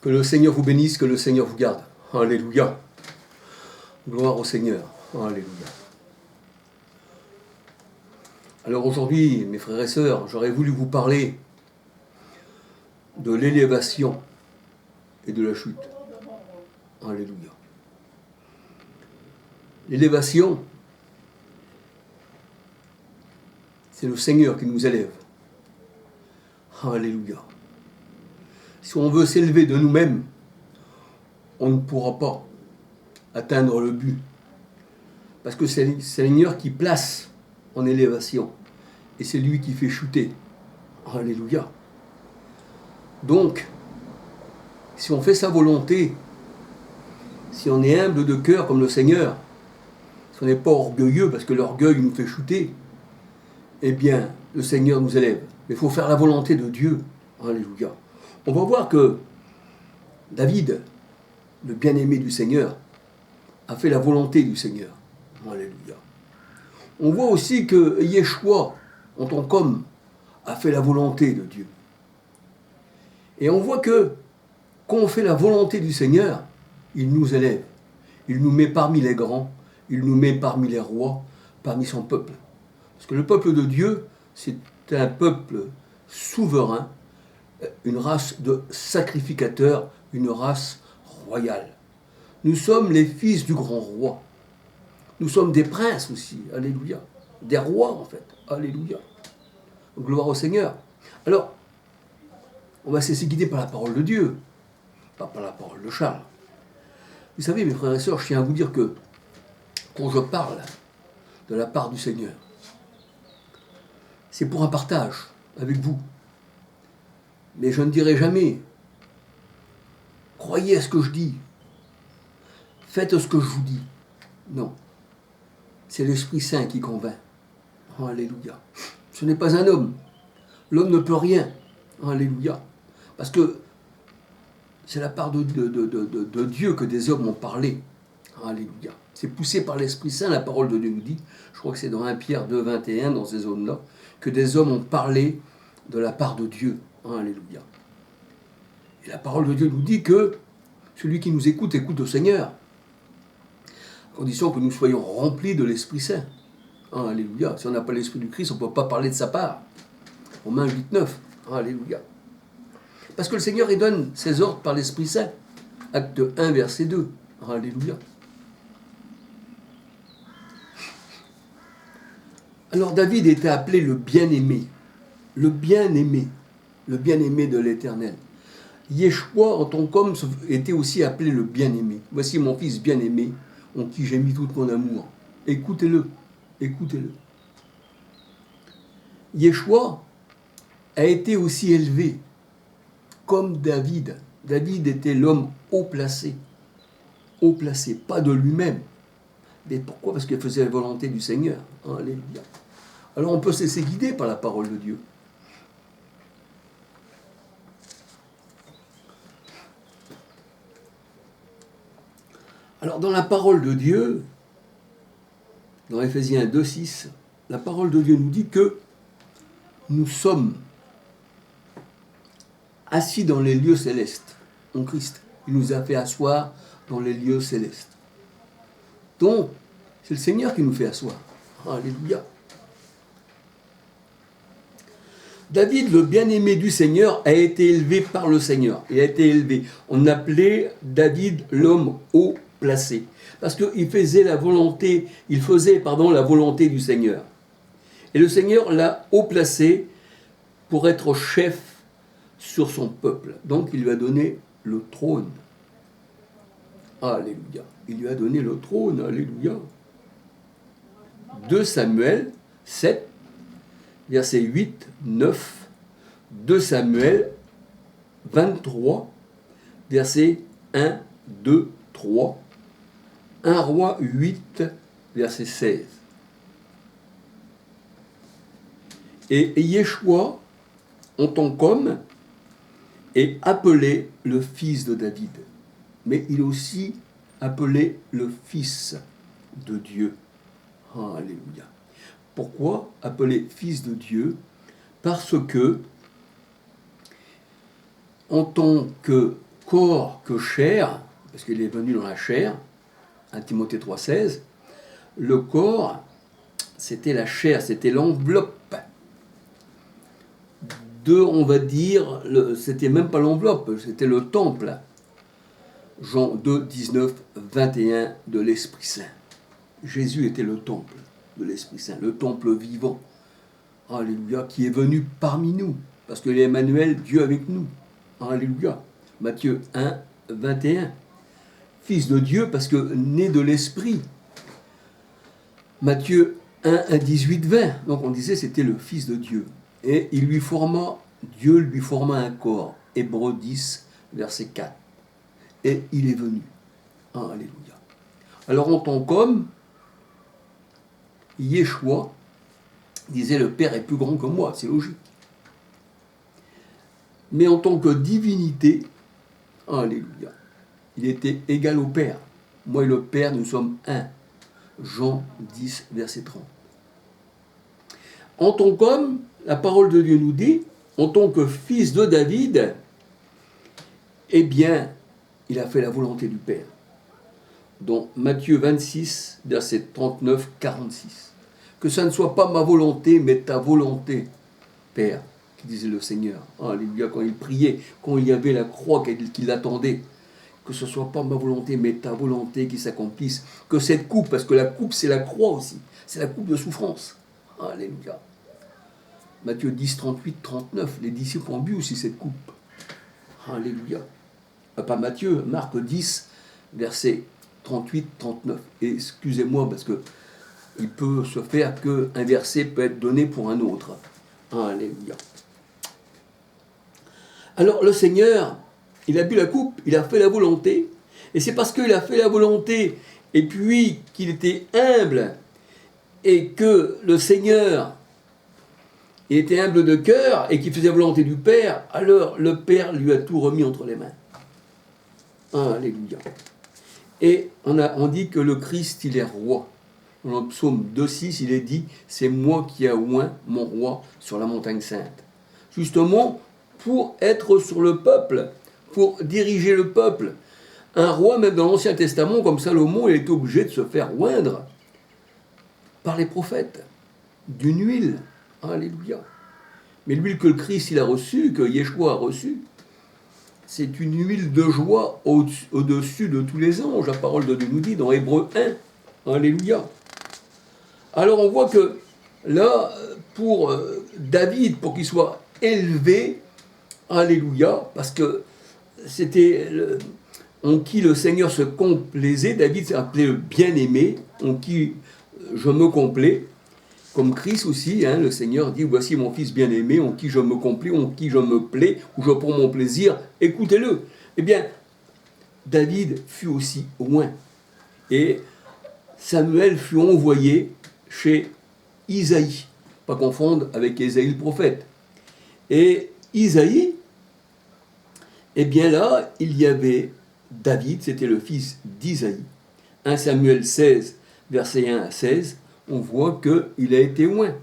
Que le Seigneur vous bénisse, que le Seigneur vous garde. Alléluia. Gloire au Seigneur. Alléluia. Alors aujourd'hui, mes frères et sœurs, j'aurais voulu vous parler de l'élévation et de la chute. Alléluia. L'élévation, c'est le Seigneur qui nous élève. Alléluia. Si on veut s'élever de nous-mêmes, on ne pourra pas atteindre le but. Parce que c'est le Seigneur qui place en élévation. Et c'est lui qui fait chuter. Alléluia. Donc, si on fait sa volonté, si on est humble de cœur comme le Seigneur, si on n'est pas orgueilleux parce que l'orgueil nous fait chuter, eh bien, le Seigneur nous élève. Mais il faut faire la volonté de Dieu. Alléluia. On va voir que David, le bien-aimé du Seigneur, a fait la volonté du Seigneur. Alléluia. On voit aussi que Yeshua, en tant qu'homme, a fait la volonté de Dieu. Et on voit que quand on fait la volonté du Seigneur, il nous élève. Il nous met parmi les grands, il nous met parmi les rois, parmi son peuple. Parce que le peuple de Dieu, c'est un peuple souverain, une race de sacrificateurs, une race royale. Nous sommes les fils du grand roi. Nous sommes des princes aussi, alléluia. Des rois en fait, alléluia. Gloire au Seigneur. Alors, on va se laisser guider par la parole de Dieu, pas par la parole de Charles. Vous savez, mes frères et sœurs, je tiens à vous dire que quand je parle de la part du Seigneur, c'est pour un partage avec vous. Mais je ne dirai jamais, croyez à ce que je dis, faites ce que je vous dis. Non, c'est l'Esprit Saint qui convainc. Alléluia. Ce n'est pas un homme. L'homme ne peut rien. Alléluia. Parce que c'est la part de Dieu que des hommes ont parlé. Alléluia. C'est poussé par l'Esprit Saint, la parole de Dieu nous dit, je crois que c'est dans 1 Pierre 2, 21, dans ces zones-là, que des hommes ont parlé de la part de Dieu. Alléluia. Et la parole de Dieu nous dit que celui qui nous écoute, écoute au Seigneur. À condition que nous soyons remplis de l'Esprit Saint. Alléluia. Si on n'a pas l'Esprit du Christ, on ne peut pas parler de sa part. Romains 8, 9. Alléluia. Parce que le Seigneur, il donne ses ordres par l'Esprit Saint. Acte 1, verset 2. Alléluia. Alors David était appelé le bien-aimé. Le bien-aimé. Le bien-aimé de l'Éternel. Yeshua, en tant qu'homme, était aussi appelé le bien-aimé. Voici mon fils bien-aimé, en qui j'ai mis tout mon amour. Écoutez-le. Écoutez-le. Yeshua a été aussi élevé comme David. David était l'homme haut placé. Haut placé, pas de lui-même. Mais pourquoi? Parce qu'il faisait la volonté du Seigneur. Alléluia. Alors on peut se laisser guider par la parole de Dieu. Alors dans la parole de Dieu, dans Éphésiens 2, 6, la parole de Dieu nous dit que nous sommes assis dans les lieux célestes en Christ. Il nous a fait asseoir dans les lieux célestes. Donc, c'est le Seigneur qui nous fait asseoir. Alléluia. David, le bien-aimé du Seigneur, a été élevé par le Seigneur. Il a été élevé. On appelait David l'homme haut placé. Parce qu'il faisait la volonté du Seigneur. Et le Seigneur l'a haut placé pour être chef sur son peuple. Donc il lui a donné le trône. Alléluia. Il lui a donné le trône. Alléluia. 2 Samuel 7, verset 8, 9. 2 Samuel 23, verset 1, 2, 3. 1 Roi 8, verset 16. Et Yeshua, en tant qu'homme, est appelé le fils de David. Mais il est aussi appelé le fils de Dieu. Alléluia. Pourquoi appelé fils de Dieu? Parce que, en tant que corps que chair, parce qu'il est venu dans la chair, 1 Timothée 3,16, le corps, c'était la chair, c'était l'enveloppe de, on va dire, c'était même pas l'enveloppe, c'était le temple. Jean 2, 19, 21 de l'Esprit Saint. Jésus était le temple de l'Esprit Saint, le temple vivant. Alléluia, qui est venu parmi nous, parce que l'Emmanuel, Dieu avec nous. Alléluia. Matthieu 1, 21. Fils de Dieu, parce que né de l'Esprit. Matthieu 1, 18, 20. Donc on disait c'était le Fils de Dieu. Et Dieu lui forma un corps. Hébreux 10, verset 4. Et il est venu. Alléluia. Alors en tant qu'homme, Yeshua disait le Père est plus grand que moi, c'est logique. Mais en tant que divinité, alléluia, il était égal au Père. Moi et le Père, nous sommes un. Jean 10, verset 30. En tant qu'homme, la parole de Dieu nous dit, en tant que fils de David, eh bien, il a fait la volonté du Père. Dans Matthieu 26, verset 39, 46. Que ça ne soit pas ma volonté, mais ta volonté, Père, qui disait le Seigneur. Alléluia, quand il priait, quand il y avait la croix qui l'attendait. Que ce ne soit pas ma volonté, mais ta volonté qui s'accomplisse. Que cette coupe, parce que la coupe, c'est la croix aussi. C'est la coupe de souffrance. Alléluia. Matthieu 10, 38, 39. Les disciples ont bu aussi cette coupe. Alléluia. Pas Matthieu, Marc 10, verset 38, 39. Et excusez-moi, parce que il peut se faire qu'un verset peut être donné pour un autre. Alléluia. Alors le Seigneur, il a bu la coupe, il a fait la volonté, et c'est parce qu'il a fait la volonté, et puis qu'il était humble, et que le Seigneur il était humble de cœur, et qu'il faisait la volonté du Père, alors le Père lui a tout remis entre les mains. Alléluia. Et on dit que le Christ, il est roi. Dans le psaume 2,6, il est dit « C'est moi qui ai oint mon roi sur la montagne sainte ». Justement, pour être sur le peuple, pour diriger le peuple. Un roi, même dans l'Ancien Testament, comme Salomon, il est obligé de se faire oindre par les prophètes, d'une huile. Alléluia. Mais l'huile que le Christ il a reçue, que Yeshua a reçue, c'est une huile de joie au-dessus de tous les anges. La parole de Dieu nous dit dans Hébreux 1. Alléluia. Alors on voit que là, pour David, pour qu'il soit élevé, alléluia, parce que c'était en qui le Seigneur se complaisait, David s'est appelé le bien-aimé, en qui je me complais, comme Christ aussi, le Seigneur dit, voici mon fils bien-aimé, en qui je me complais, en qui je me plais, où je prends mon plaisir, écoutez-le. Eh bien, David fut aussi oint, et Samuel fut envoyé chez Isaïe, pas confondre avec Ésaïe le prophète. Et Isaïe, eh bien là, il y avait David, c'était le fils d'Isaïe. 1 Samuel 16, verset 1 à 16, on voit qu'il a été oint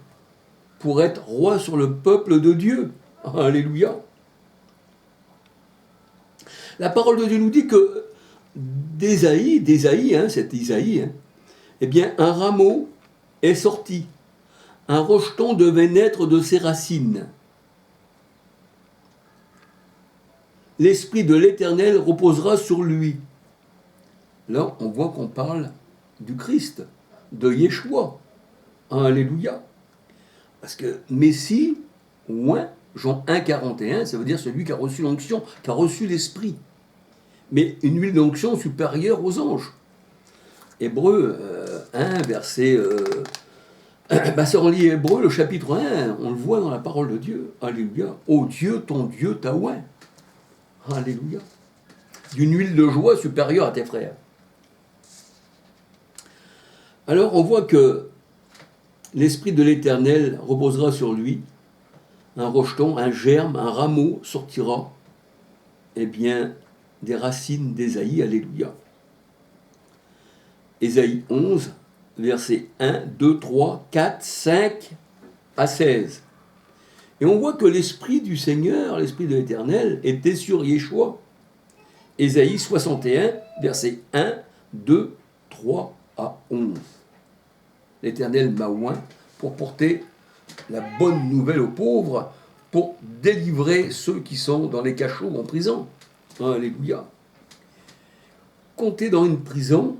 pour être roi sur le peuple de Dieu. Alléluia. La parole de Dieu nous dit que d'Ésaïe, c'est Isaïe, eh bien un rameau est sorti. Un rejeton devait naître de ses racines. L'Esprit de l'Éternel reposera sur lui. Là, on voit qu'on parle du Christ, de Yeshua. Alléluia. Parce que Messie, oint, Jean 1, 41, ça veut dire celui qui a reçu l'onction, qui a reçu l'Esprit. Mais une huile d'onction supérieure aux anges. Hébreux 1, verset... si on lit Hébreux, le chapitre 1, on le voit dans la parole de Dieu. Alléluia. Ô Dieu, ton Dieu t'a oint. Alléluia. D'une huile de joie supérieure à tes frères. Alors on voit que l'Esprit de l'Éternel reposera sur lui. Un rejeton, un germe, un rameau sortira. Eh bien, des racines d'Ésaïe. Alléluia. Ésaïe 11, versets 1, 2, 3, 4, 5 à 16. Et on voit que l'Esprit du Seigneur, l'Esprit de l'Éternel, était sur Yeshua. Ésaïe 61, versets 1, 2, 3 à 11. L'Éternel m'a oint pour porter la bonne nouvelle aux pauvres, pour délivrer ceux qui sont dans les cachots en prison. Alléluia. Quand tu es dans une prison,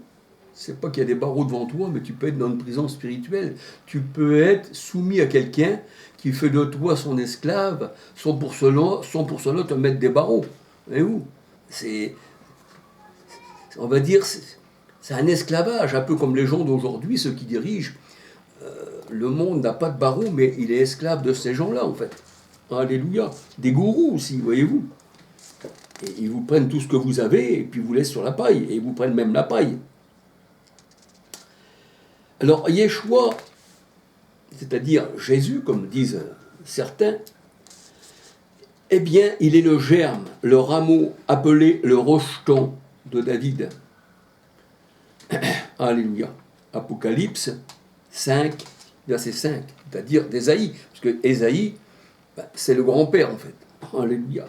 c'est pas qu'il y a des barreaux devant toi, mais tu peux être dans une prison spirituelle. Tu peux être soumis à quelqu'un qui fait de toi son esclave, sans pour cela te mettre des barreaux. Et où on va dire, c'est un esclavage, un peu comme les gens d'aujourd'hui, ceux qui dirigent. Le monde n'a pas de barreaux, mais il est esclave de ces gens-là, en fait. Alléluia. Des gourous aussi, voyez-vous. Et ils vous prennent tout ce que vous avez, et puis vous laissent sur la paille, et ils vous prennent même la paille. Alors, Yeshua, c'est-à-dire Jésus, comme disent certains, eh bien, il est le germe, le rameau appelé le rejeton de David. Alléluia. Apocalypse 5, verset 5, c'est-à-dire d'Ésaïe, parce que Ésaïe, c'est le grand-père en fait. Alléluia.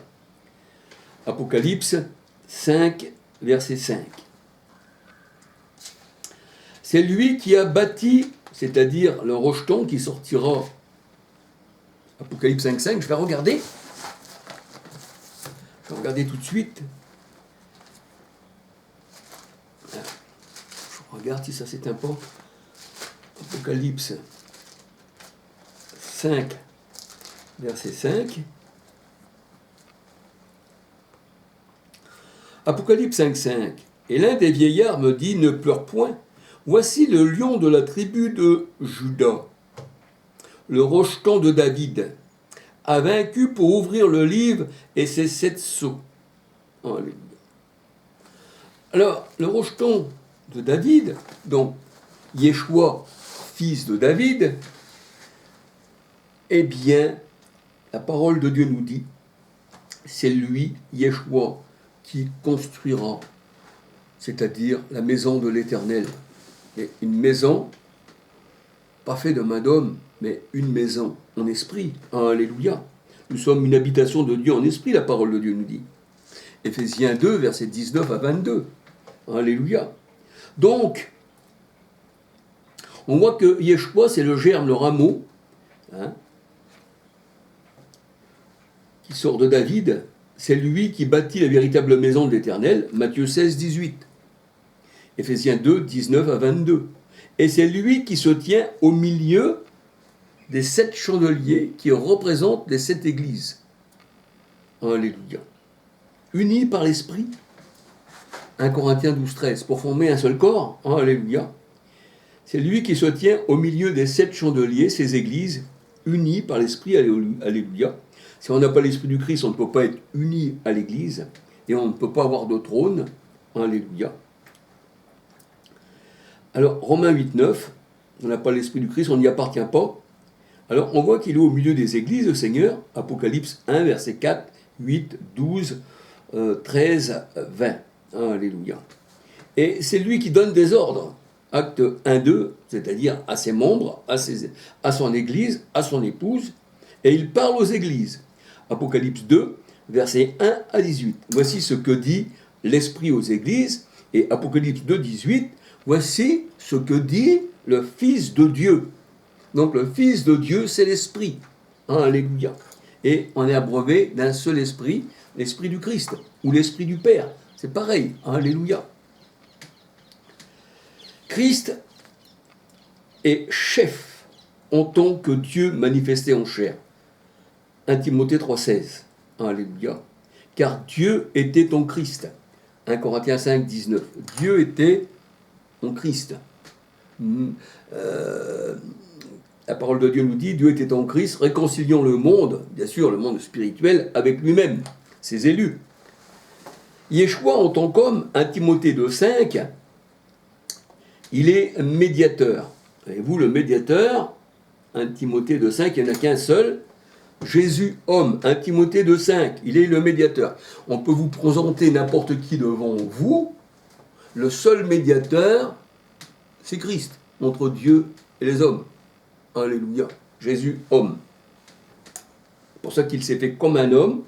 Apocalypse 5, verset 5. C'est lui qui a bâti, c'est-à-dire le rejeton qui sortira. Apocalypse 5, 5, je vais regarder. Je vais regarder tout de suite. Je regarde si ça s'éteint pas. Apocalypse 5, verset 5. Apocalypse 5, 5. Et l'un des vieillards me dit, ne pleure point. Voici le lion de la tribu de Juda, le rejeton de David, a vaincu pour ouvrir le livre et ses 7 sceaux. Alléluia. Alors, le rejeton de David, donc Yeshua, fils de David, eh bien, la parole de Dieu nous dit, c'est lui, Yeshua, qui construira, c'est-à-dire la maison de l'Éternel. Et une maison, pas faite de main d'homme, mais une maison en esprit. Alléluia. Nous sommes une habitation de Dieu en esprit, la parole de Dieu nous dit. Éphésiens 2, versets 19 à 22. Alléluia. Donc, on voit que Yeshua, c'est le germe, le rameau, qui sort de David. C'est lui qui bâtit la véritable maison de l'Éternel. Matthieu 16, 18. Éphésiens 2, 19 à 22. Et c'est lui qui se tient au milieu des 7 chandeliers qui représentent les 7 églises. Alléluia. Unis par l'Esprit. 1 Corinthiens 12, 13. Pour former un seul corps. Alléluia. C'est lui qui se tient au milieu des 7 chandeliers, ces églises, unis par l'Esprit. Alléluia. Si on n'a pas l'Esprit du Christ, on ne peut pas être unis à l'Église. Et on ne peut pas avoir de trône. Alléluia. Alors, Romains 8, 9, on n'a pas l'Esprit du Christ, on n'y appartient pas. Alors, on voit qu'il est au milieu des églises, le Seigneur, Apocalypse 1, verset 4, 8, 12, 13, 20. Alléluia. Et c'est lui qui donne des ordres. Acte 1, 2, c'est-à-dire à ses membres, à son église, à son épouse, et il parle aux églises. Apocalypse 2, verset 1 à 18. Voici ce que dit l'Esprit aux églises, et Apocalypse 2, 18, voici ce que dit le Fils de Dieu. Donc le Fils de Dieu, c'est l'Esprit. Alléluia. Et on est abreuvé d'un seul Esprit, l'Esprit du Christ, ou l'Esprit du Père. C'est pareil. Alléluia. Christ est chef en tant que Dieu manifesté en chair. 1 Timothée 3,16. Alléluia. Car Dieu était en Christ. 1 Corinthiens 5, 19. Dieu était en Christ. La parole de Dieu nous dit, Dieu était en Christ, réconciliant le monde, bien sûr le monde spirituel, avec lui-même, ses élus. Yeshua en tant qu'homme, 1 Timothée 2,5, il est médiateur. Et vous, le médiateur, 1 Timothée 2,5, il n'y en a qu'un seul, Jésus, homme, 1 Timothée 2,5, il est le médiateur. On peut vous présenter n'importe qui devant vous, le seul médiateur, c'est Christ, entre Dieu et les hommes. Alléluia. Jésus, homme. C'est pour ça qu'il s'est fait comme un homme,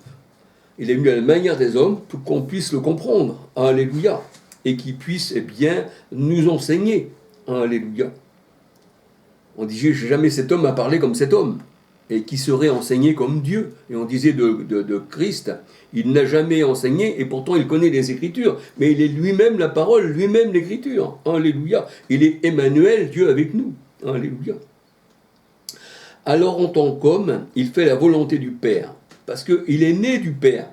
Il est venu à la manière des hommes pour qu'on puisse le comprendre. Alléluia. Et qu'il puisse, eh bien, nous enseigner. Alléluia. On disait, jamais cet homme a parlé comme cet homme, et qui serait enseigné comme Dieu. Et on disait de Christ, il n'a jamais enseigné, et pourtant il connaît les Écritures, mais il est lui-même la parole, lui-même l'Écriture. Alléluia. Il est Emmanuel, Dieu avec nous. Alléluia. Alors en tant qu'homme, il fait la volonté du Père, parce qu'il est né du Père.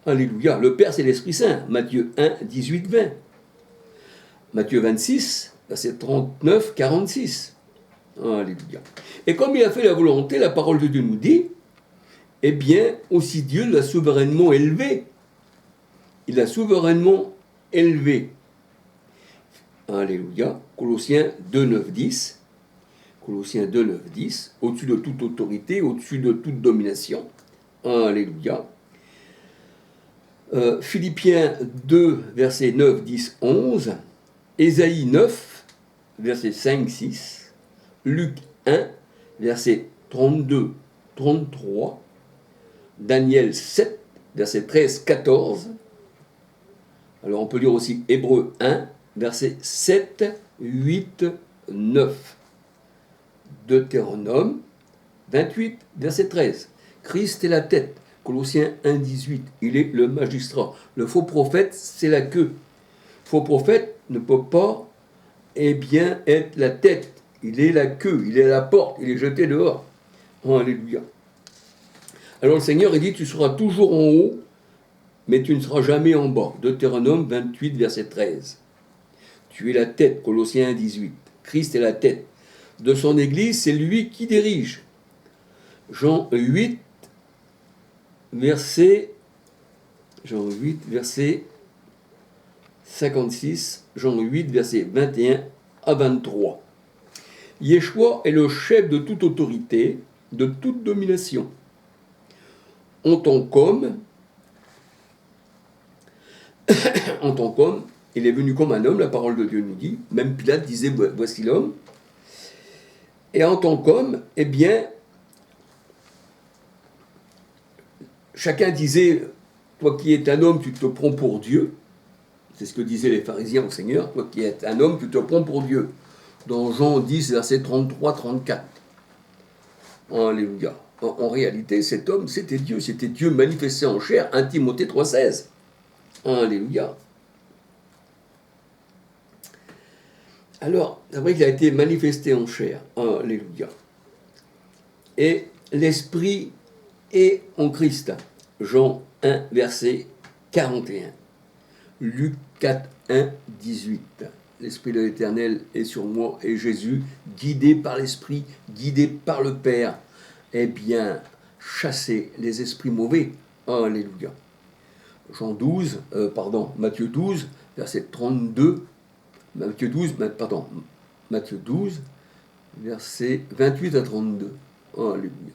Alléluia. Le Père, c'est l'Esprit Saint. Matthieu 1, 18, 20. Matthieu 26, verset 39, 46. Alléluia. Et comme il a fait la volonté, la parole de Dieu nous dit, eh bien, aussi Dieu l'a souverainement élevé. Il l'a souverainement élevé. Alléluia. Colossiens 2, 9, 10. Colossiens 2, 9, 10. Au-dessus de toute autorité, au-dessus de toute domination. Alléluia. Philippiens 2, versets 9, 10, 11. Ésaïe 9, versets 5, 6. Luc 1, versets 32, 33. Daniel 7, versets 13, 14. Alors on peut lire aussi Hébreux 1, versets 7, 8, 9. Deutéronome 28, verset 13. Christ est la tête. Colossiens 1, 18. Il est le magistrat. Le faux prophète, c'est la queue. Le faux prophète ne peut pas, eh bien, être la tête. Il est la queue, il est la porte, il est jeté dehors. Alléluia. Alors le Seigneur, il dit, tu seras toujours en haut, mais tu ne seras jamais en bas. Deutéronome 28, verset 13. Tu es la tête, Colossiens 1, 18. Christ est la tête. De son Église, c'est lui qui dirige. Jean 8, verset 56, Jean 8, verset 21 à 23. Yeshua est le chef de toute autorité, de toute domination. En tant qu'homme, il est venu comme un homme, la parole de Dieu nous dit, même Pilate disait, voici l'homme. Et en tant qu'homme, eh bien, chacun disait, toi qui es un homme, tu te prends pour Dieu. C'est ce que disaient les pharisiens au Seigneur, toi qui es un homme, tu te prends pour Dieu. Dans Jean 10, verset 33-34. Alléluia. En réalité, cet homme, c'était Dieu manifesté en chair, 1 Timothée 3,16. Alléluia. Alors, c'est vrai qu'il a été manifesté en chair. Alléluia. Et l'Esprit est en Christ. Jean 1, verset 41. Luc 4, 1, 18. L'Esprit de l'Éternel est sur moi, et Jésus, guidé par l'Esprit, guidé par le Père, eh bien, chasser les esprits mauvais. Alléluia. Matthieu 12, verset 32. Matthieu 12, verset 28 à 32. Alléluia.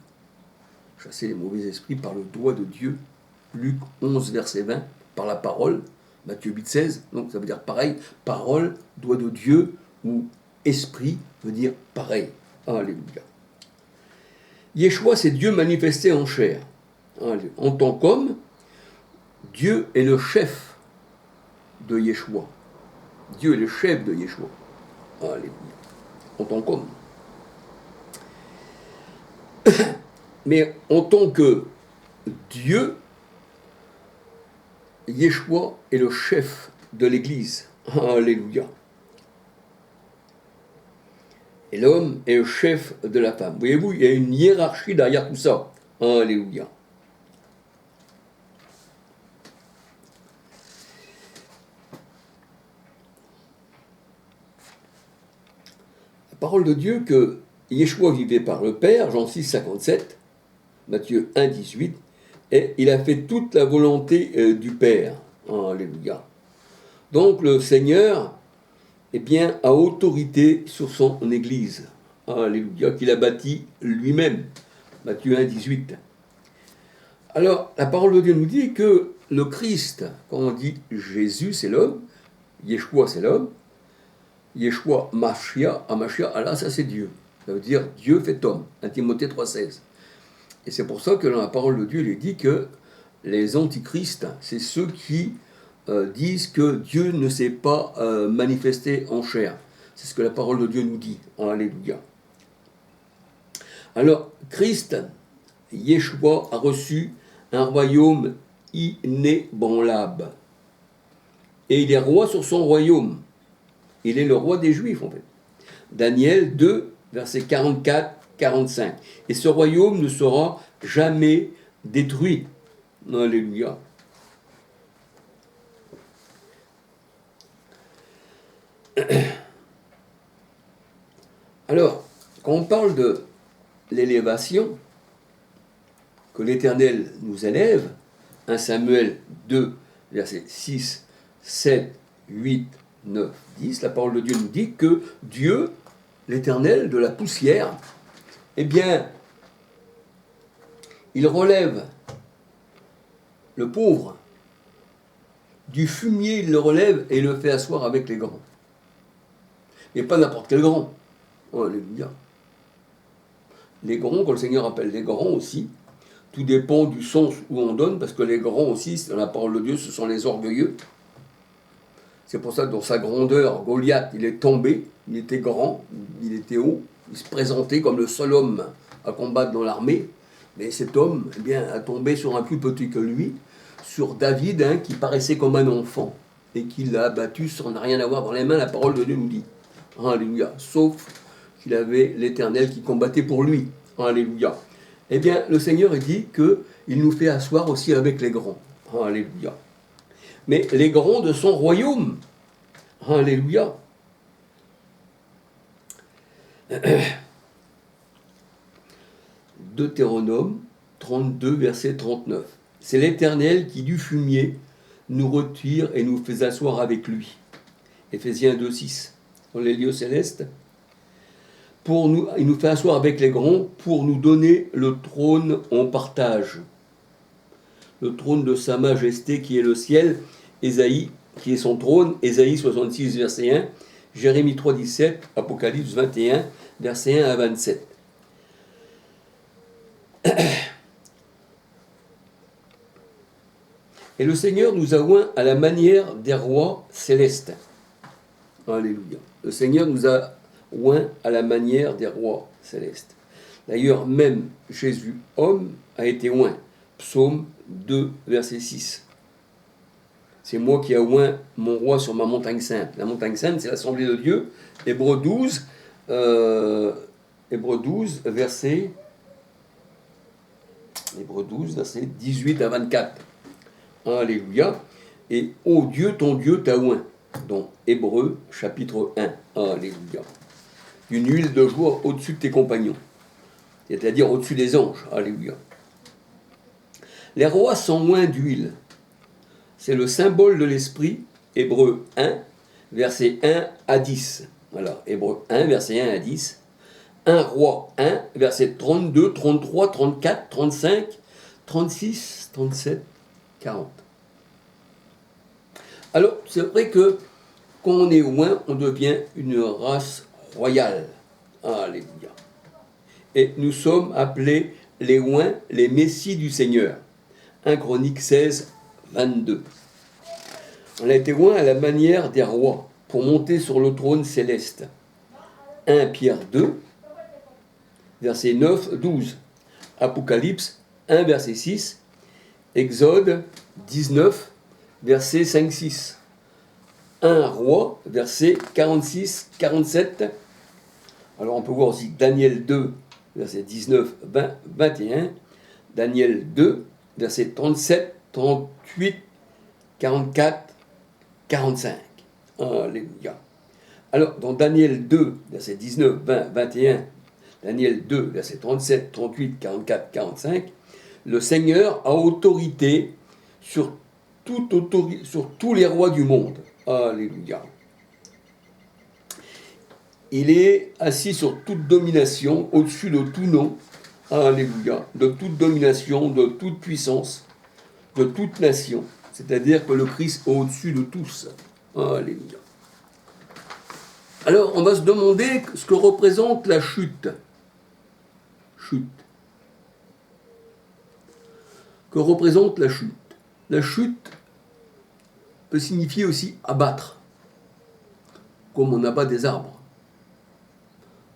Chasser les mauvais esprits par le doigt de Dieu. Luc 11, verset 20, par la parole. Matthieu 8, 16, donc ça veut dire pareil, parole, doigt de Dieu, ou esprit veut dire pareil. Alléluia. Yeshua, c'est Dieu manifesté en chair. En tant qu'homme, Dieu est le chef de Yeshua. Dieu est le chef de Yeshua. Alléluia. En tant qu'homme. Mais en tant que Dieu, Yeshua est le chef de l'Église. Alléluia. Et l'homme est le chef de la femme. Voyez-vous, il y a une hiérarchie derrière tout ça. Alléluia. La parole de Dieu que Yeshua vivait par le Père, Jean 6, 57, Matthieu 1, 18, et il a fait toute la volonté du Père. Alléluia. Donc le Seigneur, eh bien, a autorité sur son Église. Alléluia, qu'il a bâti lui-même. Matthieu 1, 18. Alors, la parole de Dieu nous dit que le Christ, quand on dit Jésus, c'est l'homme, Yeshua, c'est l'homme, Yeshua, Mashiach, Allah, ça c'est Dieu. Ça veut dire Dieu fait homme. 1 Timothée 3,16. Et c'est pour ça que dans la parole de Dieu, il est dit que les antichrists, c'est ceux qui disent que Dieu ne s'est pas manifesté en chair. C'est ce que la parole de Dieu nous dit. Alléluia. Alors, Christ, Yeshua, a reçu un royaume inébranlable. Et il est roi sur son royaume. Il est le roi des Juifs, en fait. Daniel 2, versets 44-45. Et ce royaume ne sera jamais détruit. Alléluia. Alors, quand on parle de l'élévation, que l'Éternel nous élève, 1 Samuel 2, versets 6, 7, 8, 9, 10, la parole de Dieu nous dit que Dieu, l'Éternel, de la poussière, eh bien, il relève le pauvre, du fumier il le relève et le fait asseoir avec les grands. Mais pas n'importe quel grand. Alléluia. Les grands, quand le Seigneur appelle les grands aussi, tout dépend du sens où on donne, parce que les grands aussi, dans la parole de Dieu, ce sont les orgueilleux. C'est pour ça que dans sa grandeur, Goliath, il est tombé, il était grand, il était haut, il se présentait comme le seul homme à combattre dans l'armée. Mais cet homme, eh bien, a tombé sur un plus petit que lui, sur David, qui paraissait comme un enfant, et qui l'a abattu sans rien avoir dans les mains, la parole de Dieu nous dit. Alléluia. Sauf qu'il avait l'Éternel qui combattait pour lui. Alléluia. Eh bien, le Seigneur dit qu'il nous fait asseoir aussi avec les grands. Alléluia. Mais les grands de son royaume. Alléluia. Deutéronome 32, verset 39. C'est l'Éternel qui, du fumier, nous retire et nous fait asseoir avec lui. Éphésiens 2, 6. Dans les lieux célestes. Il nous fait asseoir avec les grands pour nous donner le trône en partage. Le trône de sa majesté qui est le ciel, Ésaïe, qui est son trône, Ésaïe 66, verset 1, Jérémie 3, 17, Apocalypse 21, verset 1 à 27. Et le Seigneur nous a oints à la manière des rois célestes. Alléluia. Le Seigneur nous a oints à la manière des rois célestes. D'ailleurs, même Jésus, homme, a été oint. Psaume 2, verset 6. C'est moi qui ai oint mon roi sur ma montagne sainte. La montagne sainte, c'est l'assemblée de Dieu. Hébreux 12, verset 18 à 24. Alléluia. Et ô Dieu, ton Dieu t'a oint. Dans Hébreux, chapitre 1. Alléluia. Une huile de joie au-dessus de tes compagnons. C'est-à-dire au-dessus des anges. Alléluia. Les rois sont oints d'huile. C'est le symbole de l'esprit. Hébreux 1, verset 1 à 10. Voilà, Hébreux 1, verset 1 à 10. 1 roi 1, verset 32, 33, 34, 35, 36, 37, 40. Alors, c'est vrai que quand on est oint, on devient une race royale. Alléluia. Et nous sommes appelés les oints, les messies du Seigneur. 1 Chronique 16, 22. On a été oints à la manière des rois pour monter sur le trône céleste. 1 Pierre 2, verset 9, 12. Apocalypse 1, verset 6. Exode 19, verset 5, 6. 1 roi, verset 46, 47. Alors on peut voir aussi Daniel 2, verset 19, 20, 21. Daniel 2, verset 37, 38, 44, 45. Alléluia. Alors, dans Daniel 2, verset 19, 20, 21, Daniel 2, verset 37, 38, 44, 45, le Seigneur a autorité sur tous les rois du monde. Alléluia. Il est assis sur toute domination, au-dessus de tout nom. Alléluia. De toute domination, de toute puissance, de toute nation. C'est-à-dire que le Christ est au-dessus de tous. Alléluia. Alors, on va se demander ce que représente la chute. Chute. que représente la chute. La chute peut signifier aussi abattre, comme on abat des arbres.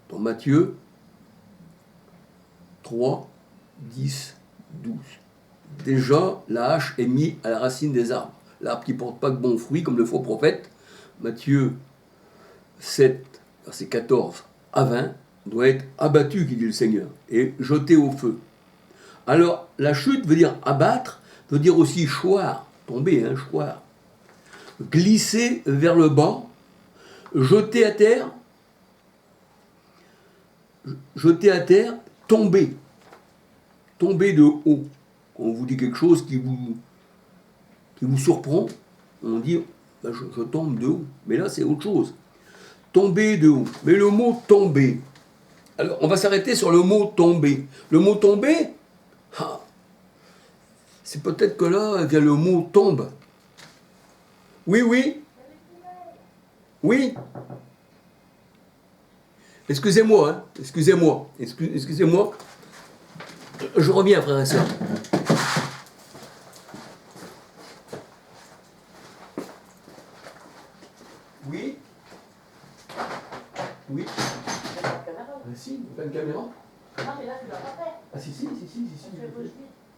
Dans Matthieu 3, 10, 12. Déjà, la hache est mise à la racine des arbres. L'arbre qui ne porte pas de bons fruits, comme le faux prophète, Matthieu 7, verset 14 à 20, doit être abattu, qui dit le Seigneur, et jeté au feu. Alors, la chute veut dire abattre, veut dire aussi choir, tomber, choir. Glisser vers le bas, jeter à terre, tomber de haut. Quand on vous dit quelque chose qui vous surprend, on dit je tombe de haut. Mais là, c'est autre chose. Tomber de haut. Mais le mot tomber, alors on va s'arrêter sur le mot tomber. Le mot tomber, c'est peut-être que là vient le mot tombe. Oui. Excusez-moi. Je reviens, frères et sœurs. Oui. Si, on fait une caméra. Non, mais là, tu l'as pas fait. Ah si.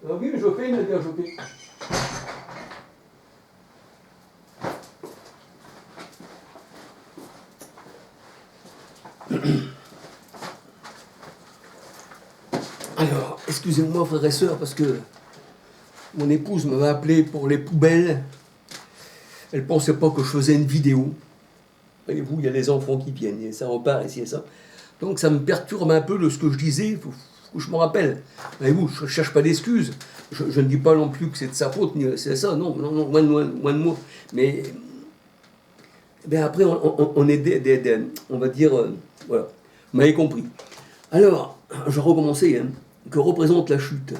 Oui, mais je fais, Nadia, je fais. Alors, excusez-moi, frères et sœurs, parce que mon épouse m'avait appelé pour les poubelles. Elle ne pensait pas que je faisais une vidéo. Voyez-vous, il y a les enfants qui viennent, et ça repart ici et ça. Donc ça me perturbe un peu de ce que je disais, il faut que je me rappelle. Voyez-vous, je ne cherche pas d'excuses. Je ne dis pas non plus que c'est de sa faute, c'est ça, non, loin de moi. Mais après, on est on va dire, voilà, vous m'avez compris. Alors, je recommençais, que représente la chute?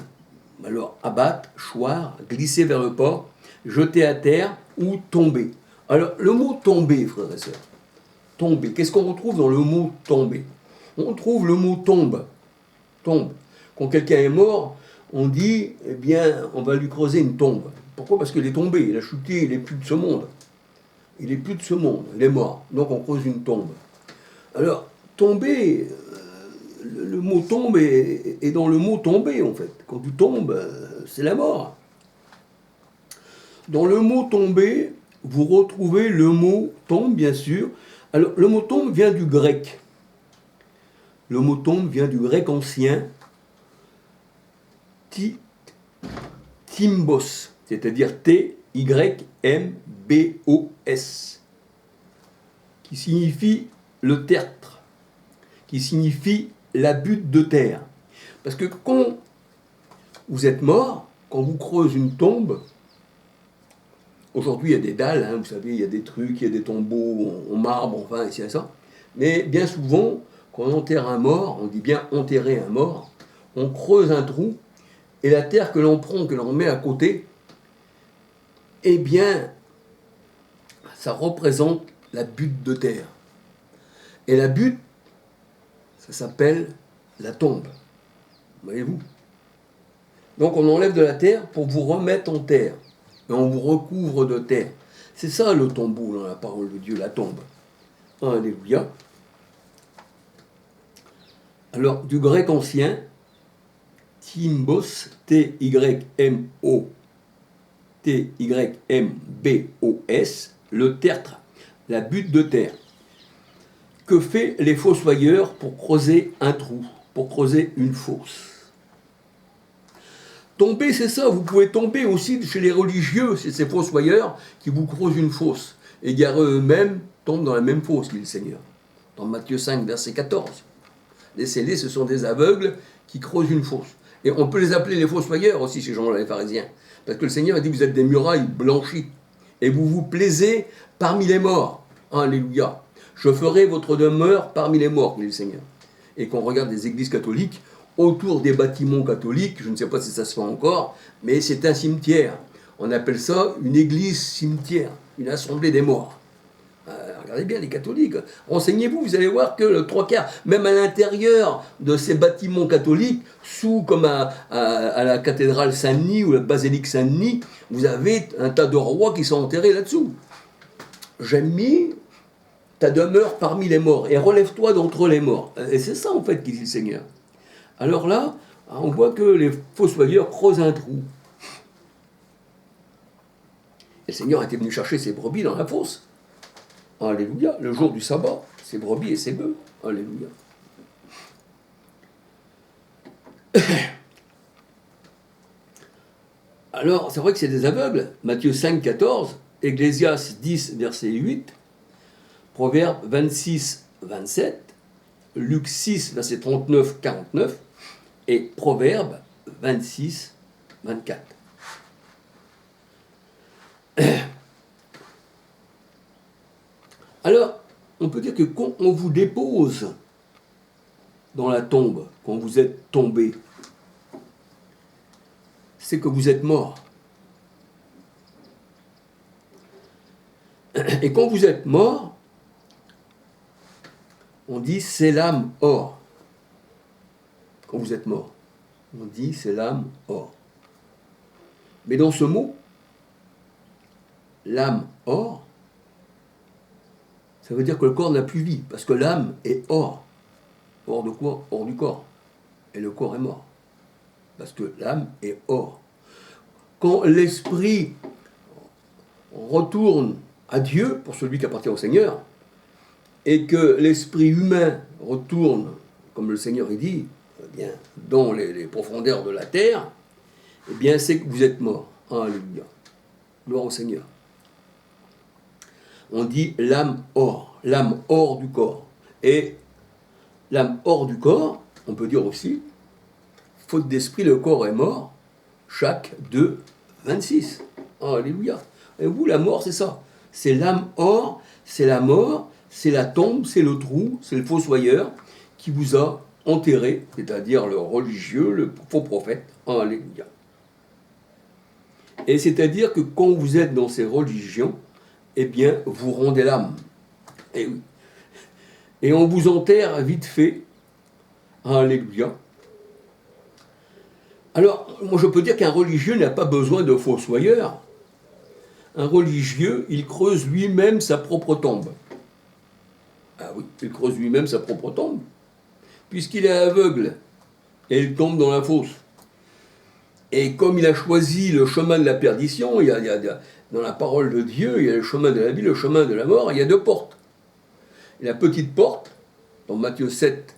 Alors, abattre, choir, glisser vers le bas, jeter à terre ou tomber. Alors, le mot tomber, frères et sœurs, tomber, qu'est-ce qu'on retrouve dans le mot tomber? On trouve le mot tombe. Quand quelqu'un est mort, on dit, eh bien, on va lui creuser une tombe. Pourquoi? Parce qu'il est tombé, il a chuté, il n'est plus de ce monde. Il est mort. Donc on creuse une tombe. Alors, tomber, le mot tombe est dans le mot tomber, en fait. Quand tu tombes, c'est la mort. Dans le mot tomber, vous retrouvez le mot tombe, bien sûr. Alors, le mot tombe vient du grec. Le mot tombe vient du grec ancien timbos, c'est-à-dire T-Y-M-B-O-S, qui signifie le tertre, qui signifie la butte de terre. Parce que quand vous êtes mort, quand vous creusez une tombe, aujourd'hui il y a des dalles, vous savez, il y a des trucs, il y a des tombeaux en marbre, enfin, ici et ça, mais bien souvent, quand on enterre un mort, on dit bien enterrer un mort, on creuse un trou, et la terre que l'on prend, que l'on met à côté, eh bien, ça représente la butte de terre. Et la butte, ça s'appelle la tombe. Voyez-vous? Donc on enlève de la terre pour vous remettre en terre. Et on vous recouvre de terre. C'est ça le tombeau dans la parole de Dieu, la tombe. Alléluia. Alors, du grec ancien, timbos, T-Y-M-B-O-S, le tertre, la butte de terre. Que fait les fossoyeurs pour creuser un trou, pour creuser une fosse? Tomber, c'est ça, vous pouvez tomber aussi chez les religieux, c'est ces fossoyeurs qui vous creusent une fosse. Et eux-mêmes tombent dans la même fosse, dit le Seigneur. Dans Matthieu 5, verset 14. Les scellés, ce sont des aveugles qui creusent une fosse. Et on peut les appeler les fossoyeurs aussi, ces gens-là, les pharisiens. Parce que le Seigneur a dit, vous êtes des murailles blanchies. Et vous vous plaisez parmi les morts. Alléluia. Je ferai votre demeure parmi les morts, dit le Seigneur. Et qu'on regarde les églises catholiques, autour des bâtiments catholiques, je ne sais pas si ça se fait encore, mais c'est un cimetière. On appelle ça une église cimetière, une assemblée des morts. regardez bien les catholiques, renseignez-vous, vous allez voir que le trois quarts, même à l'intérieur de ces bâtiments catholiques, comme à la cathédrale Saint-Denis ou la basilique Saint-Denis, vous avez un tas de rois qui sont enterrés là-dessous. J'ai mis ta demeure parmi les morts et relève-toi d'entre les morts. Et c'est ça en fait qui dit le Seigneur. Alors là, on voit que les fossoyeurs creusent un trou. Et le Seigneur était venu chercher ses brebis dans la fosse. Alléluia. Le jour du sabbat, ses brebis et ses bœufs. Alléluia. Alors, c'est vrai que c'est des aveugles. Matthieu 5, 14, Ecclésiaste 10, verset 8, Proverbe 26, 27, Luc 6, verset 39, 49, et Proverbe 26, 24. Alors, on peut dire que quand on vous dépose dans la tombe, quand vous êtes tombé, c'est que vous êtes mort. Et quand vous êtes mort, on dit c'est l'âme or. Quand vous êtes mort, on dit c'est l'âme or. Mais dans ce mot, l'âme or, ça veut dire que le corps n'a plus vie, parce que l'âme est hors. Hors de quoi? Hors du corps. Et le corps est mort. Parce que l'âme est hors. Quand l'esprit retourne à Dieu, pour celui qui appartient au Seigneur, et que l'esprit humain retourne, comme le Seigneur dit, eh bien, dans les profondeurs de la terre, eh bien, c'est que vous êtes mort. Alléluia. Gloire au Seigneur. On dit l'âme hors du corps. Et l'âme hors du corps, on peut dire aussi, faute d'esprit, le corps est mort, Jacques 2, 26. Alléluia. Et vous, la mort, c'est ça. C'est l'âme hors, c'est la mort, c'est la tombe, c'est le trou, c'est le fossoyeur qui vous a enterré, c'est-à-dire le religieux, le faux prophète. Alléluia. Et c'est-à-dire que quand vous êtes dans ces religions, eh bien, vous rendez l'âme. Et oui. Et on vous enterre vite fait. Alléluia. Alors, moi je peux dire qu'un religieux n'a pas besoin de fossoyeur. Un religieux, il creuse lui-même sa propre tombe. Ah oui, il creuse lui-même sa propre tombe. Puisqu'il est aveugle, et il tombe dans la fosse. Et comme il a choisi le chemin de la perdition, il y a dans la parole de Dieu, il y a le chemin de la vie, le chemin de la mort, il y a deux portes. Et la petite porte, dans Matthieu 7,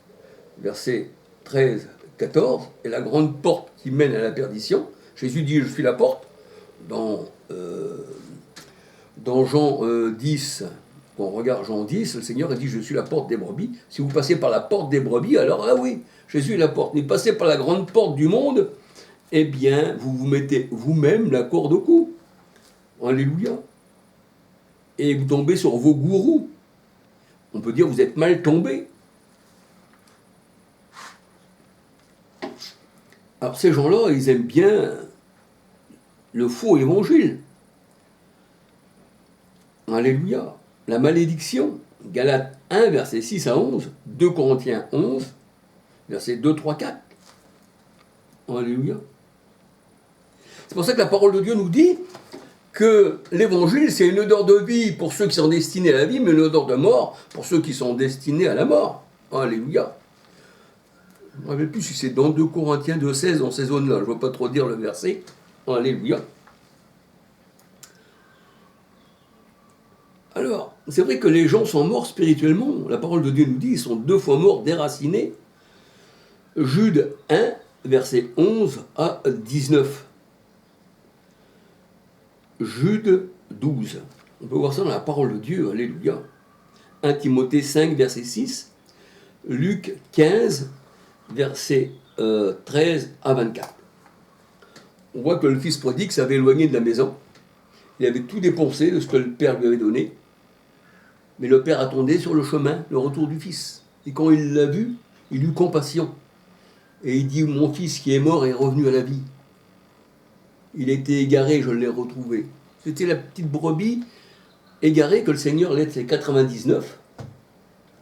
versets 13, 14, et la grande porte qui mène à la perdition. Jésus dit, je suis la porte. Dans Jean 10, quand on regarde Jean 10, le Seigneur a dit, je suis la porte des brebis. Si vous passez par la porte des brebis, alors ah oui, Jésus est la porte. Mais passez par la grande porte du monde, eh bien, vous vous mettez vous-même la corde au cou. Alléluia. Et vous tombez sur vos gourous. On peut dire, vous êtes mal tombé. Alors ces gens-là, ils aiment bien le faux évangile. Alléluia. La malédiction. Galates 1, versets 6 à 11. 2 Corinthiens 11, versets 2, 3, 4. Alléluia. C'est pour ça que la parole de Dieu nous dit que l'évangile, c'est une odeur de vie pour ceux qui sont destinés à la vie, mais une odeur de mort pour ceux qui sont destinés à la mort. Alléluia. Je ne me rappelle plus si c'est dans 2 Corinthiens 2,16, dans ces zones-là. Je ne veux pas trop dire le verset. Alléluia. Alors, c'est vrai que les gens sont morts spirituellement. La parole de Dieu nous dit qu'ils sont 2 fois morts déracinés. Jude 1, versets 11 à 19. Jude 12. On peut voir ça dans la parole de Dieu. Alléluia. 1 Timothée 5, verset 6. Luc 15, versets 13 à 24. On voit que le fils prodigue s'avait éloigné de la maison. Il avait tout dépensé de ce que le père lui avait donné. Mais le père attendait sur le chemin le retour du fils. Et quand il l'a vu, il eut compassion. Et il dit, mon fils qui est mort est revenu à la vie. Il était égaré, je l'ai retrouvé. C'était la petite brebis égarés que le Seigneur laisse les 99,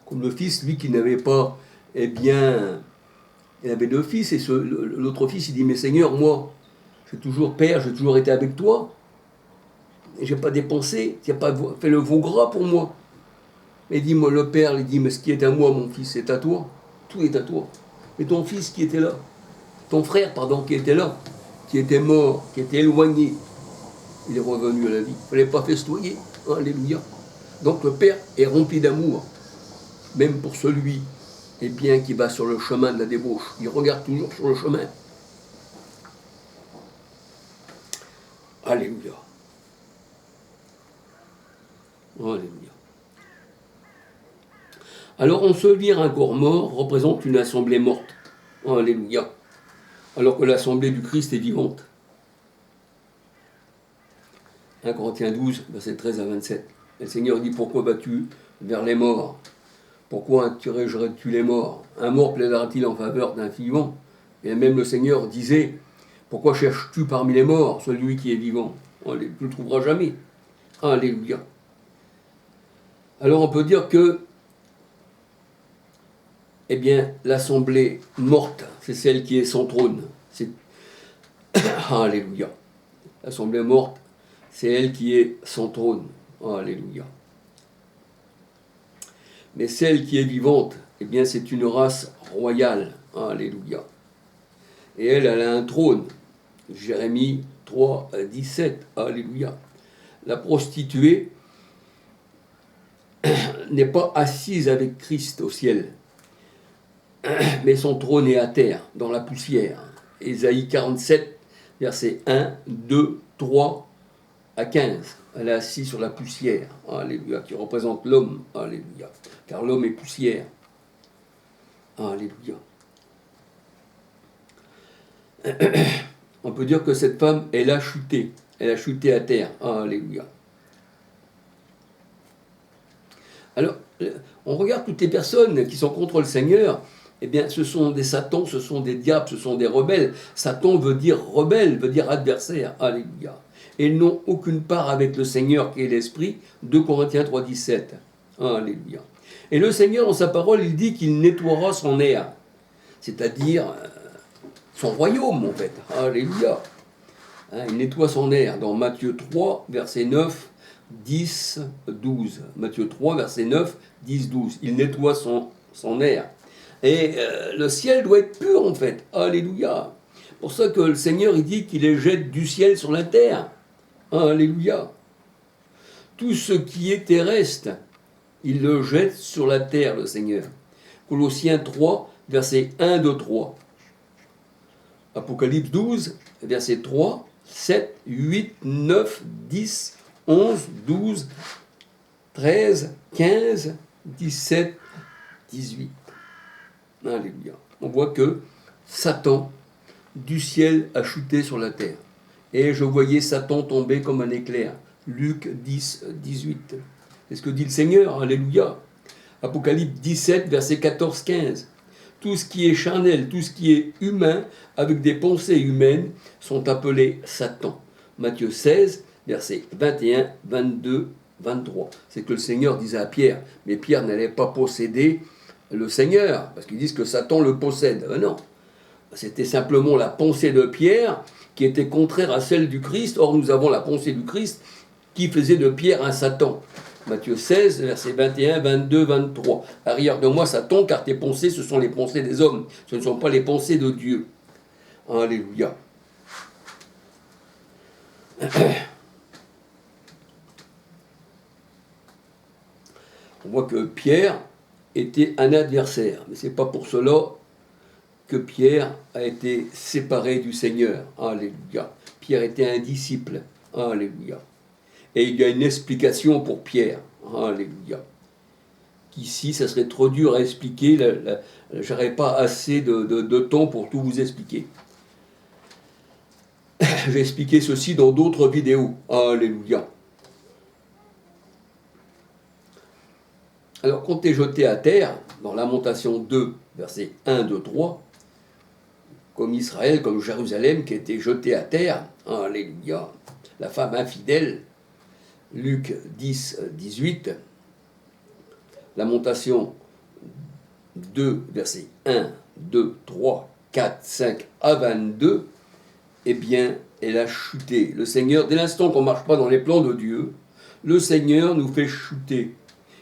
comme le fils, lui, qui n'avait pas, eh bien, il avait 2 fils, et l'autre fils, il dit, mais Seigneur, moi, j'ai toujours père, j'ai toujours été avec toi, et j'ai pas dépensé, tu n'as pas fait le veau gras pour moi. Mais il dit, moi, le père, il dit, mais ce qui est à moi, mon fils, c'est à toi, tout est à toi. Et ton fils qui était là, ton frère, pardon, qui était là, qui était mort, qui était éloigné, il est revenu à la vie. Il ne fallait pas festoyer, alléluia. Donc le Père est rempli d'amour, même pour celui, eh bien, qui va sur le chemin de la débauche. Il regarde toujours sur le chemin. Alléluia. Alléluia. Alors, on se lire un corps mort représente une assemblée morte. Alléluia. Alors que l'assemblée du Christ est vivante. 1 Corinthiens 12, versets 13 à 27. Et le Seigneur dit, pourquoi vas-tu vers les morts? Pourquoi interrogerais-tu les morts? Un mort plaidera-t-il en faveur d'un vivant? Et même le Seigneur disait, pourquoi cherches-tu parmi les morts celui qui est vivant? Tu ne le trouveras jamais. Alléluia. Alors on peut dire que, eh bien, l'assemblée morte, c'est celle qui est sans trône. Alléluia. L'assemblée morte, c'est elle qui est sans trône. Alléluia. Mais celle qui est vivante, eh bien, c'est une race royale. Alléluia. Et elle a un trône. Jérémie 3, 17. Alléluia. La prostituée n'est pas assise avec Christ au ciel, mais son trône est à terre, dans la poussière. Ésaïe 47, versets 1, 2, 3 à 15. Elle est assise sur la poussière, alléluia, qui représente l'homme, alléluia, car l'homme est poussière, alléluia. On peut dire que cette femme, elle a chuté à terre, alléluia. Alors, on regarde toutes les personnes qui sont contre le Seigneur, eh bien, ce sont des satans, ce sont des diables, ce sont des rebelles. Satan veut dire rebelle, veut dire adversaire, alléluia. Et ils n'ont aucune part avec le Seigneur qui est l'Esprit, 2 Corinthiens 3, 17. Alléluia. Et le Seigneur, dans sa parole, il dit qu'il nettoiera son air, c'est-à-dire son royaume, en fait. Alléluia. Il nettoie son air dans Matthieu 3, verset 9, 10, 12. Matthieu 3, verset 9, 10, 12. Il nettoie son air. Et le ciel doit être pur, en fait. Alléluia. Pour ça que le Seigneur, il dit qu'il les jette du ciel sur la terre. Alléluia. Tout ce qui est terrestre, il le jette sur la terre, le Seigneur. Colossiens 3, verset 1, 2, 3. Apocalypse 12, verset 3, 7, 8, 9, 10, 11, 12, 13, 15, 17, 18. Alléluia. On voit que Satan, du ciel, a chuté sur la terre. Et je voyais Satan tomber comme un éclair. Luc 10, 18. C'est ce que dit le Seigneur. Alléluia. Apocalypse 17, verset 14, 15. Tout ce qui est charnel, tout ce qui est humain, avec des pensées humaines, sont appelés Satan. Matthieu 16, versets 21, 22, 23. C'est que le Seigneur disait à Pierre, mais Pierre n'allait pas posséder le Seigneur, parce qu'ils disent que Satan le possède. Non, c'était simplement la pensée de Pierre qui était contraire à celle du Christ. Or, nous avons la pensée du Christ qui faisait de Pierre un Satan. Matthieu 16, versets 21, 22, 23. Arrière de moi, Satan, car tes pensées, ce sont les pensées des hommes. Ce ne sont pas les pensées de Dieu. Alléluia. On voit que Pierre était un adversaire. Mais ce n'est pas pour cela que Pierre a été séparé du Seigneur. Alléluia. Pierre était un disciple. Alléluia. Et il y a une explication pour Pierre. Alléluia. Qu'ici, ça serait trop dur à expliquer. Je n'aurais pas assez de temps pour tout vous expliquer. J'ai expliqué ceci dans d'autres vidéos. Alléluia. Alors, quand tu es jeté à terre, dans Lamentation 2, versets 1, 2, 3, comme Israël, comme Jérusalem, qui était jeté à terre, alléluia, la femme infidèle, Luc 10, 18, Lamentation 2, versets 1, 2, 3, 4, 5 à 22, eh bien, elle a chuté. Le Seigneur, dès l'instant qu'on ne marche pas dans les plans de Dieu, le Seigneur nous fait chuter.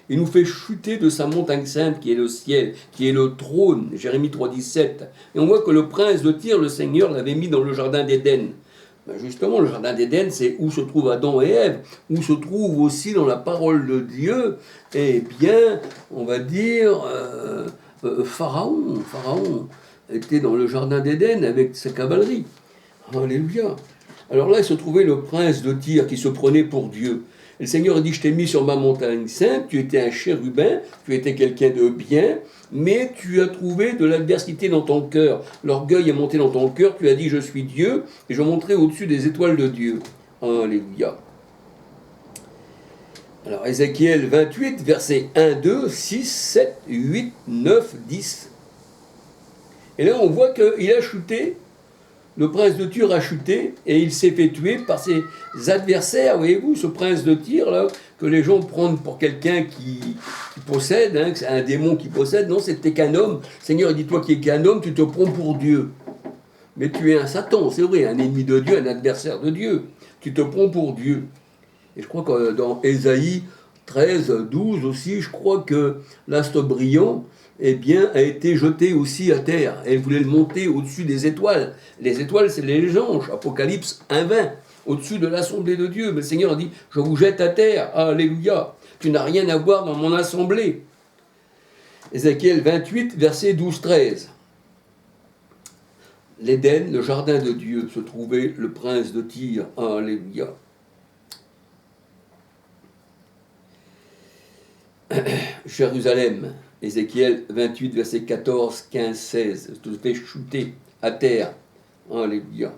Il nous fait chuter de sa montagne sainte qui est le ciel, qui est le trône, Jérémie 3, 17. Et on voit que le prince de Tyr, le Seigneur, l'avait mis dans le jardin d'Éden. Ben justement, le jardin d'Éden, c'est où se trouve Adam et Ève, où se trouve aussi dans la parole de Dieu, eh bien, on va dire, Pharaon. Pharaon était dans le jardin d'Éden avec sa cavalerie. Alléluia. Alors là, il se trouvait le prince de Tyr qui se prenait pour Dieu. Et le Seigneur a dit, je t'ai mis sur ma montagne sainte, tu étais un chérubin, tu étais quelqu'un de bien, mais tu as trouvé de l'adversité dans ton cœur. L'orgueil est monté dans ton cœur, tu as dit, je suis Dieu, et je monterai au-dessus des étoiles de Dieu. Alléluia. Alors, Ézéchiel 28, versets 1, 2, 6, 7, 8, 9, 10. Et là, on voit qu'il a chuté. Le prince de Tyr a chuté et il s'est fait tuer par ses adversaires. Voyez-vous, ce prince de Tyr, là, que les gens prennent pour quelqu'un qui possède, hein, que c'est un démon qui possède. Non, c'était qu'un homme. Seigneur, dis-toi qu'il est qu'un homme, tu te prends pour Dieu. Mais tu es un Satan, c'est vrai, un ennemi de Dieu, un adversaire de Dieu. Tu te prends pour Dieu. Et je crois que dans Ésaïe 13, 12 aussi, je crois que l'astre brillant, eh bien, a été jeté aussi à terre. Elle voulait le monter au-dessus des étoiles. Les étoiles, c'est les anges. Apocalypse 1:20, au-dessus de l'assemblée de Dieu. Mais le Seigneur a dit, je vous jette à terre. Alléluia. Tu n'as rien à voir dans mon assemblée. Ézéchiel 28, verset 12-13. L'Éden, le jardin de Dieu, se trouvait le prince de Tyr. Alléluia. Jérusalem, Ézéchiel 28, verset 14, 15, 16, se fait chuter à terre. Alléluia.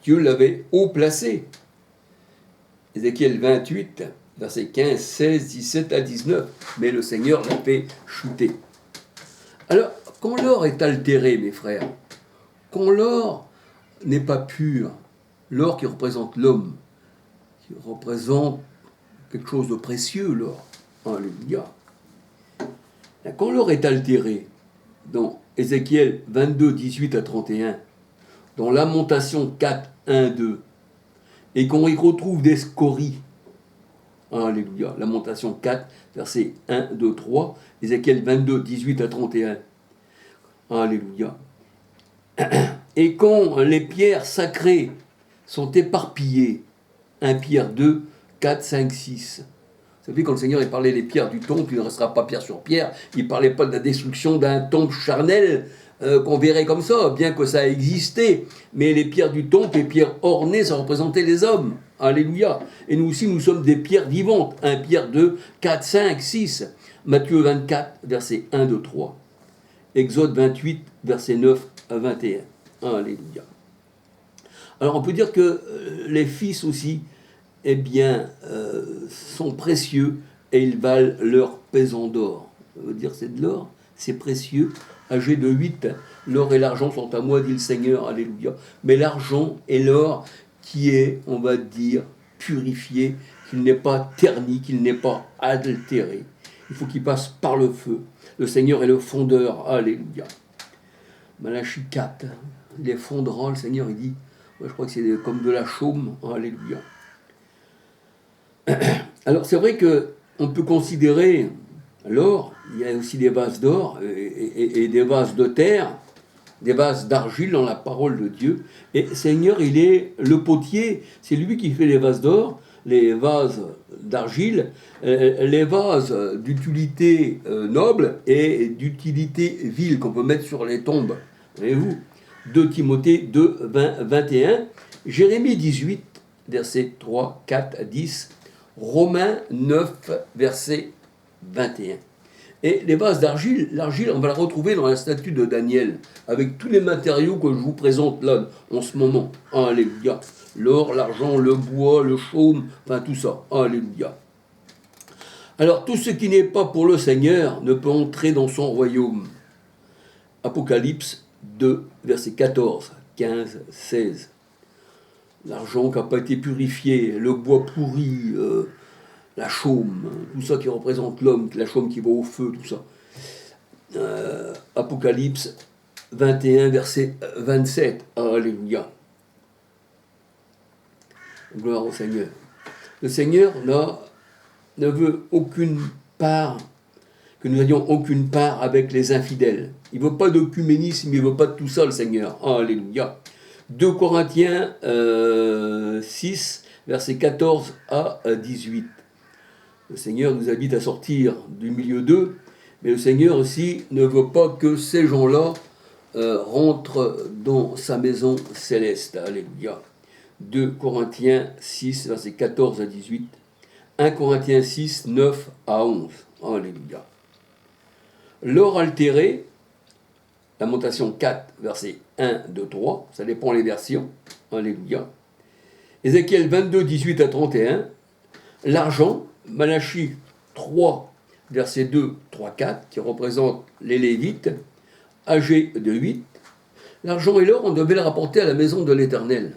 Dieu l'avait haut placé. Ézéchiel 28, verset 15, 16, 17 à 19. Mais le Seigneur l'a fait chuter. Alors, quand l'or est altéré, mes frères, quand l'or n'est pas pur, l'or qui représente l'homme, qui représente quelque chose de précieux, l'or. Alléluia. Quand l'or est altéré, dans Ézéchiel 22, 18 à 31, dans Lamentation 4, 1, 2, et qu'on y retrouve des scories, alléluia, Lamentation 4, versets 1, 2, 3, Ézéchiel 22, 18 à 31, alléluia. Et quand les pierres sacrées sont éparpillées, 1 Pierre 2, 4, 5, 6, vous savez, quand le Seigneur parlait des pierres du temple, il ne restera pas pierre sur pierre, il ne parlait pas de la destruction d'un temple charnel qu'on verrait comme ça, bien que ça a existé. Mais les pierres du temple, les pierres ornées, ça représentait les hommes. Alléluia. Et nous aussi, nous sommes des pierres vivantes. 1 Pierre 2, 4, 5, 6. Matthieu 24, versets 1, 2, 3. Exode 28, versets 9 à 21. Alléluia. Alors on peut dire que les fils aussi, eh bien, sont précieux et ils valent leur pesant d'or. Ça veut dire c'est de l'or, c'est précieux. Âgé de 8, l'or et l'argent sont à moi, dit le Seigneur, alléluia. Mais l'argent et l'or qui est, on va dire, purifié, qu'il n'est pas terni, qu'il n'est pas adultéré. Il faut qu'il passe par le feu. Le Seigneur est le fondeur, alléluia. Malachie 4, les fondera, le Seigneur, il dit, je crois que c'est comme de la chaume, alléluia. Alors c'est vrai qu'on peut considérer l'or, il y a aussi des vases d'or et des vases de terre, des vases d'argile dans la parole de Dieu. Et Seigneur, il est le potier, c'est lui qui fait les vases d'or, les vases d'argile, les vases d'utilité noble et d'utilité vile qu'on peut mettre sur les tombes. Voyez-vous, 2 Timothée 2, 20, 21, Jérémie 18, versets 3, 4 à 10, Romains 9, verset 21. Et les vases d'argile, l'argile, on va la retrouver dans la statue de Daniel, avec tous les matériaux que je vous présente là, en ce moment. Alléluia. L'or, l'argent, le bois, le chaume, enfin tout ça. Alléluia. Alors, tout ce qui n'est pas pour le Seigneur ne peut entrer dans son royaume. Apocalypse 2, verset 14, 15, 16. l'argent qui n'a pas été purifié, le bois pourri, la chaume, tout ça qui représente l'homme, la chaume qui va au feu, tout ça. Apocalypse 21, verset 27. Alléluia. Gloire au Seigneur. Le Seigneur ne veut aucune part, que nous n'ayons aucune part avec les infidèles. Il ne veut pas d'œcuménisme, il ne veut pas de tout ça, le Seigneur. Alléluia. 2 Corinthiens 6, versets 14 à 18. Le Seigneur nous invite à sortir du milieu d'eux, mais le Seigneur aussi ne veut pas que ces gens-là rentrent dans sa maison céleste. Alléluia. 2 Corinthiens 6, versets 14 à 18. 1 Corinthiens 6, 9 à 11. Alléluia. L'or altéré, Lamentation 4, versets 1, 2, 3, ça dépend les versions. Alléluia. Ézéchiel 22, 18 à 31. L'argent, Malachie 3, versets 2, 3, 4, qui représente les Lévites, âgés de 8. L'argent et l'or, on devait le rapporter à la maison de l'Éternel,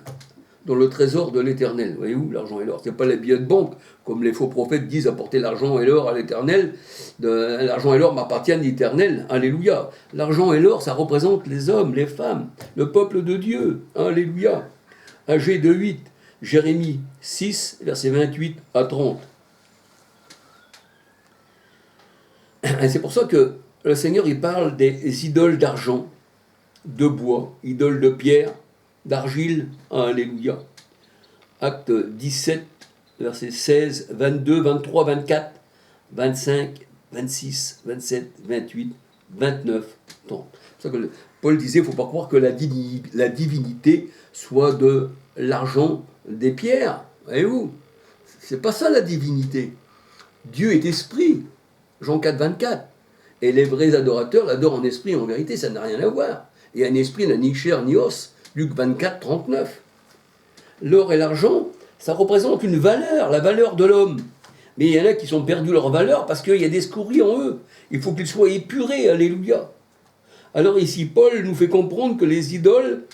dans le trésor de l'Éternel. Voyez-vous, l'argent et l'or, ce n'est pas les billets de banque, comme les faux prophètes disent, apporter l'argent et l'or à l'Éternel. L'argent et l'or m'appartiennent l'Éternel. Alléluia. L'argent et l'or, ça représente les hommes, les femmes, le peuple de Dieu. Alléluia. Âgés de 8. Jérémie 6, versets 28 à 30. Et c'est pour ça que le Seigneur, il parle des idoles d'argent, de bois, idoles de pierre, d'argile. Alléluia. Acte 17, versets 16, 22, 23, 24, 25, 26, 27, 28, 29, 30. C'est pour ça que Paul disait, il ne faut pas croire que la divinité soit de l'argent, des pierres. Voyez-vous, c'est pas ça la divinité. Dieu est esprit. Jean 4, 24. Et les vrais adorateurs l'adorent en esprit et en vérité, ça n'a rien à voir. Et un esprit n'a ni chair ni os. Luc 24, 39. L'or et l'argent, ça représente une valeur, la valeur de l'homme. Mais il y en a qui sont perdus leur valeur parce qu'il y a des scories en eux. Il faut qu'ils soient épurés, alléluia. Alors ici, Paul nous fait comprendre que les idoles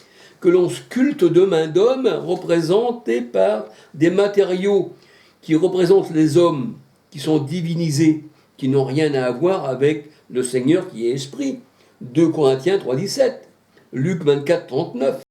que l'on sculpte de main d'homme, représentés par des matériaux qui représentent les hommes, qui sont divinisés, qui n'ont rien à voir avec le Seigneur qui est esprit. 2 Corinthiens 3, 17. Luc 24, 39.